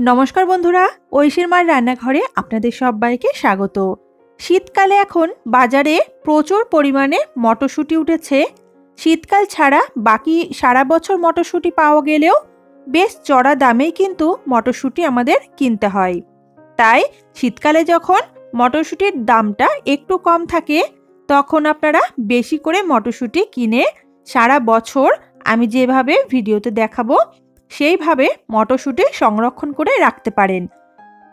নমস্কার বন্ধুরা, ঐশীর মার রান্নাঘরে আপনাদের সবাইকে স্বাগত। শীতকালে এখন বাজারে প্রচুর পরিমাণে মটরশুঁটি উঠেছে। শীতকাল ছাড়া বাকি সারা বছর মটরশুঁটি পাওয়া গেলেও বেশ চড়া দামেই কিন্তু মটরশুঁটি আমাদের কিনতে হয়। তাই শীতকালে যখন মটরশুঁটির দামটা একটু কম থাকে তখন আপনারা বেশি করে মটরশুঁটি কিনে সারা বছর আমি যেভাবে ভিডিওতে দেখাবো সেইভাবে মটরশুঁটি সংরক্ষণ করে রাখতে পারেন।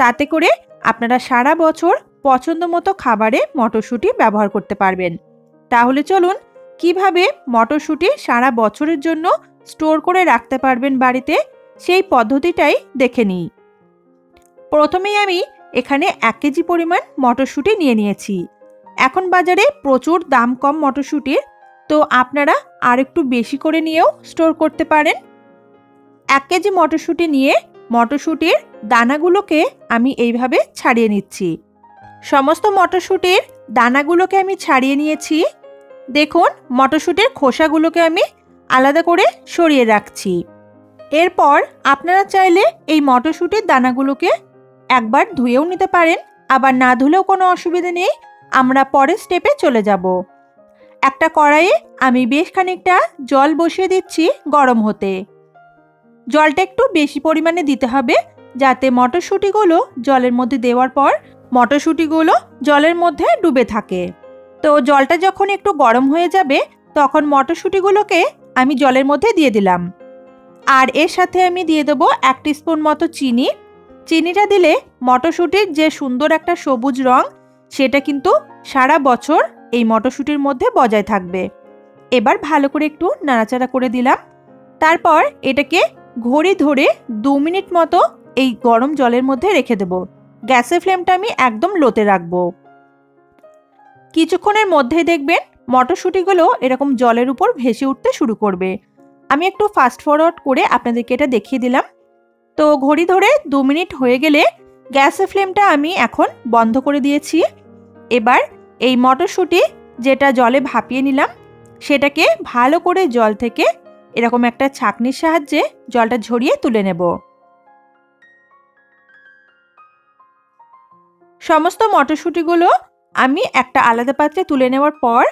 তাতে করে আপনারা সারা বছর পছন্দ মতো খাবারে মটরশুঁটি ব্যবহার করতে পারবেন। তাহলে চলুন কিভাবে মটরশুঁটি সারা বছরের জন্য স্টোর করে রাখতে পারবেন বাড়িতে, সেই পদ্ধতিটাই দেখে নিই। প্রথমেই আমি এখানে 1 কেজি পরিমাণ মটরশুঁটি নিয়ে নিয়েছি। এখন বাজারে প্রচুর দাম কম মটরশুঁটির, তো আপনারা আর একটু বেশি করে নিয়েও স্টোর করতে পারেন। 1 কেজি মটরশুঁটি নিয়ে মটরশুঁটির দানাগুলোকে আমি এইভাবে ছাড়িয়ে নিচ্ছি। সমস্ত মটরশুঁটির দানাগুলোকে আমি ছাড়িয়ে নিয়েছি। দেখুন, মটরশুঁটির খোসাগুলোকে আমি আলাদা করে সরিয়ে রাখছি। এরপর আপনারা চাইলে এই মটরশুঁটির দানাগুলোকে একবার ধুয়েও নিতে পারেন, আবার না ধুলেও কোনো অসুবিধা নেই। আমরা পরের স্টেপে চলে যাব। একটা কড়াইয়ে আমি বেশ খানিকটা জল বসিয়ে দিচ্ছি গরম হতে। জলটা একটু বেশি পরিমাণে দিতে হবে যাতে মটরশুঁটিগুলো জলের মধ্যে দেওয়ার পর মটরশুঁটিগুলো জলের মধ্যে ডুবে থাকে। তো জলটা যখন একটু গরম হয়ে যাবে তখন মটরশুঁটিগুলোকে আমি জলের মধ্যে দিয়ে দিলাম। আর এর সাথে আমি দিয়ে দেবো 1 টিস্পুন মতো চিনি। চিনিটা দিলে মটরশুঁটির যে সুন্দর একটা সবুজ রং সেটা কিন্তু সারা বছর এই মটরশুঁটির মধ্যে বজায় থাকবে। এবার ভালো করে একটু নাড়াচাড়া করে দিলাম। তারপর এটাকে ঘড়ি ধরে 2 মিনিট মতো এই গরম জলের মধ্যে রেখে দেব। গ্যাসের ফ্লেমটা আমি একদম লোতে রাখবো। কিছুক্ষণের মধ্যেই দেখবেন মটরশুঁটিগুলো এরকম জলের উপর ভেসে উঠতে শুরু করবে। আমি একটু ফাস্ট ফরওয়ার্ড করে আপনাদেরকে এটা দেখিয়ে দিলাম। তো ঘড়ি ধরে 2 মিনিট হয়ে গেলে গ্যাসের ফ্লেমটা আমি এখন বন্ধ করে দিয়েছি। এবার এই মটরশুঁটি যেটা জলে ভাপিয়ে নিলাম সেটাকে ভালো করে জল থেকে এরকম একটা ছাঁকনির সাহায্যে জলটা ঝরিয়ে তুলে নেব। সমস্ত মটরশুঁটিগুলো আমি একটা আলাদা পাত্রে তুলে নেওয়ার পর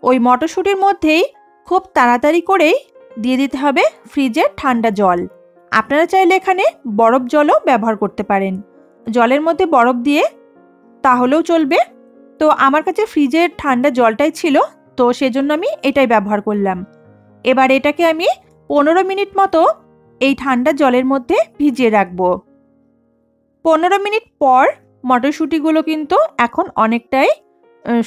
ওই মটরশুঁটির মধ্যেই খুব তাড়াতাড়ি করেই দিয়ে দিতে হবে ফ্রিজের ঠান্ডা জল। আপনারা চাইলে এখানে বরফ জলও ব্যবহার করতে পারেন। জলের মধ্যে বরফ দিয়ে তাহলেও চলবে। তো আমার কাছে ফ্রিজের ঠান্ডা জলটাই ছিল, তো সেজন্য আমি এটাই ব্যবহার করলাম। এবার এটাকে আমি 15 মিনিট মতো এই ঠান্ডা জলের মধ্যে ভিজিয়ে রাখবো। 15 মিনিট পর মটরশুঁটিগুলো কিন্তু এখন অনেকটাই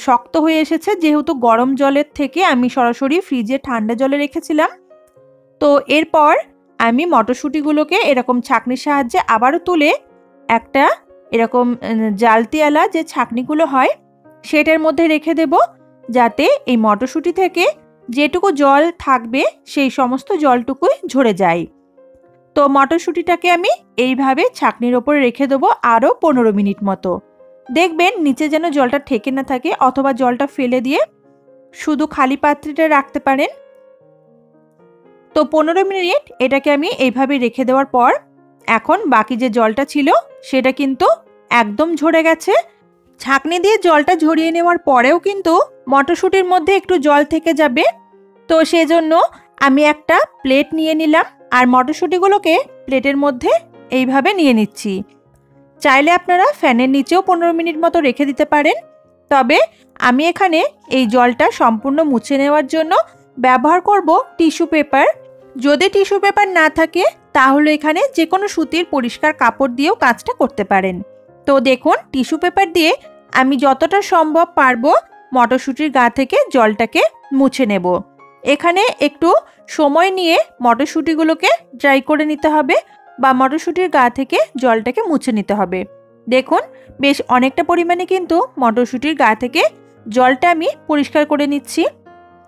শক্ত হয়ে এসেছে, যেহেতু গরম জলের থেকে আমি সরাসরি ফ্রিজে ঠান্ডা জলে রেখেছিলাম। তো এরপর আমি মটরশুঁটিগুলোকে এরকম ছাঁকনির সাহায্যে আবারও তুলে একটা এরকম জালতিওয়ালা যে ছাঁকনিগুলো হয় সেটার মধ্যে রেখে দেব, যাতে এই মটরশুঁটি থেকে যেটুকু জল থাকবে সেই সমস্ত জলটুকুই ঝরে যায়। তো মটরশুঁটিটাকে আমি এইভাবে ছাঁকনির ওপরে রেখে দেবো আরও 15 মিনিট মতো। দেখবেন নিচে যেন জলটা ঠেকে না থাকে, অথবা জলটা ফেলে দিয়ে শুধু খালি পাত্রটা রাখতে পারেন। তো 15 মিনিট এটাকে আমি এইভাবে রেখে দেওয়ার পর এখন বাকি যে জলটা ছিল সেটা কিন্তু একদম ঝরে গেছে। ছাঁকনি দিয়ে জলটা ঝরিয়ে নেওয়ার পরেও কিন্তু মটরশুঁটির মধ্যে একটু জল থেকে যাবে। তো সেজন্য আমি একটা প্লেট নিয়ে নিলাম আর মটরশুঁটিগুলোকে প্লেটের মধ্যে এইভাবে নিয়ে নিচ্ছি। চাইলে আপনারা ফ্যানের নিচেও 15 মিনিট মতো রেখে দিতে পারেন। তবে আমি এখানে এই জলটা সম্পূর্ণ মুছে নেওয়ার জন্য ব্যবহার করব টিস্যু পেপার। যদি টিস্যু পেপার না থাকে তাহলে এখানে যে কোনো সুতির পরিষ্কার কাপড় দিয়েও কাজটা করতে পারেন। তো দেখুন, টিস্যু পেপার দিয়ে আমি যতটা সম্ভব পারবো মটরশুঁটির গা থেকে জলটাকে মুছে নেব। এখানে একটু সময় নিয়ে মটরশুঁটিগুলোকে ড্রাই করে নিতে হবে বা মটরশুঁটির গা থেকে জলটাকে মুছে নিতে হবে। দেখুন, বেশ অনেকটা পরিমাণে কিন্তু মটরশুঁটির গা থেকে জলটা আমি পরিষ্কার করে নিচ্ছি।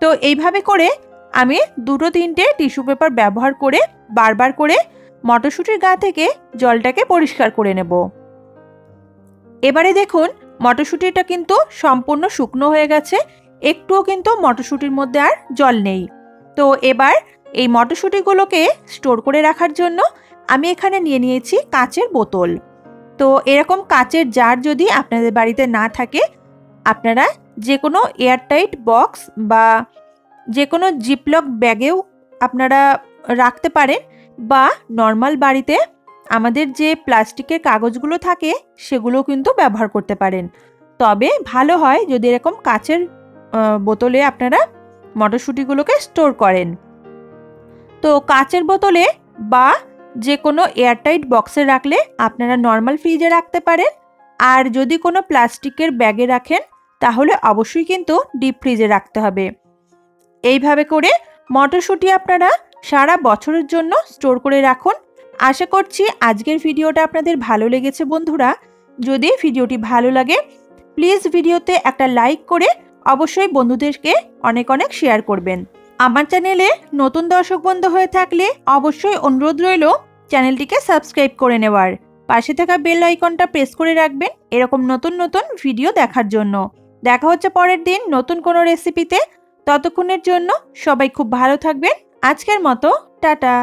তো এইভাবে করে আমি 2-3টে টিস্যু পেপার ব্যবহার করে বারবার করে মটরশুঁটির গা থেকে জলটাকে পরিষ্কার করে নেব। এবারে দেখুন, মটরশুঁটিটা কিন্তু সম্পূর্ণ শুকনো হয়ে গেছে, একটুও কিন্তু মটরশুঁটির মধ্যে আর জল নেই। তো এবার এই মটরশুঁটিগুলোকে স্টোর করে রাখার জন্য আমি এখানে নিয়ে নিয়েছি কাচের বোতল। তো এরকম কাচের জার যদি আপনাদের বাড়িতে না থাকে, আপনারা যে কোনো এয়ারটাইট বক্স বা যে কোনো জিপলক ব্যাগেও আপনারা রাখতে পারেন, বা নর্মাল বাড়িতে আমাদের যে প্লাস্টিকের কাগজগুলো থাকে সেগুলো কিন্তু ব্যবহার করতে পারেন। তবে ভালো হয় যদি এরকম কাচের বোতলে আপনারা মটরশুঁটিগুলোকে স্টোর করেন। তো কাচের বোতলে বা যে কোনো এয়ারটাইট বক্সে রাখলে আপনারা নর্মাল ফ্রিজে রাখতে পারেন। আর যদি কোনো প্লাস্টিকের ব্যাগে রাখেন তাহলে অবশ্যই কিন্তু ডিপ ফ্রিজে রাখতে হবে। এইভাবে করে মটরশুঁটি আপনারা সারা বছরের জন্য স্টোর করে রাখুন। আশা করছি আজকের ভিডিওটা আপনাদের ভালো লেগেছে বন্ধুরা। যদি ভিডিওটি ভালো লাগে প্লিজ ভিডিওতে একটা লাইক করে অবশ্যই বন্ধুদেরকে অনেক অনেক শেয়ার করবেন। আমার চ্যানেলে নতুন দর্শক বন্ধু হয়ে থাকলে অবশ্যই অনুরোধ রইল চ্যানেলটিকে সাবস্ক্রাইব করে নেওয়ার, পাশে থাকা বেল আইকনটা প্রেস করে রাখবেন এরকম নতুন নতুন ভিডিও দেখার জন্য। দেখা হচ্ছে পরের দিন নতুন কোনো রেসিপিতে। ততক্ষণের জন্য সবাই খুব ভালো থাকবেন। আজকের মতো টাটা।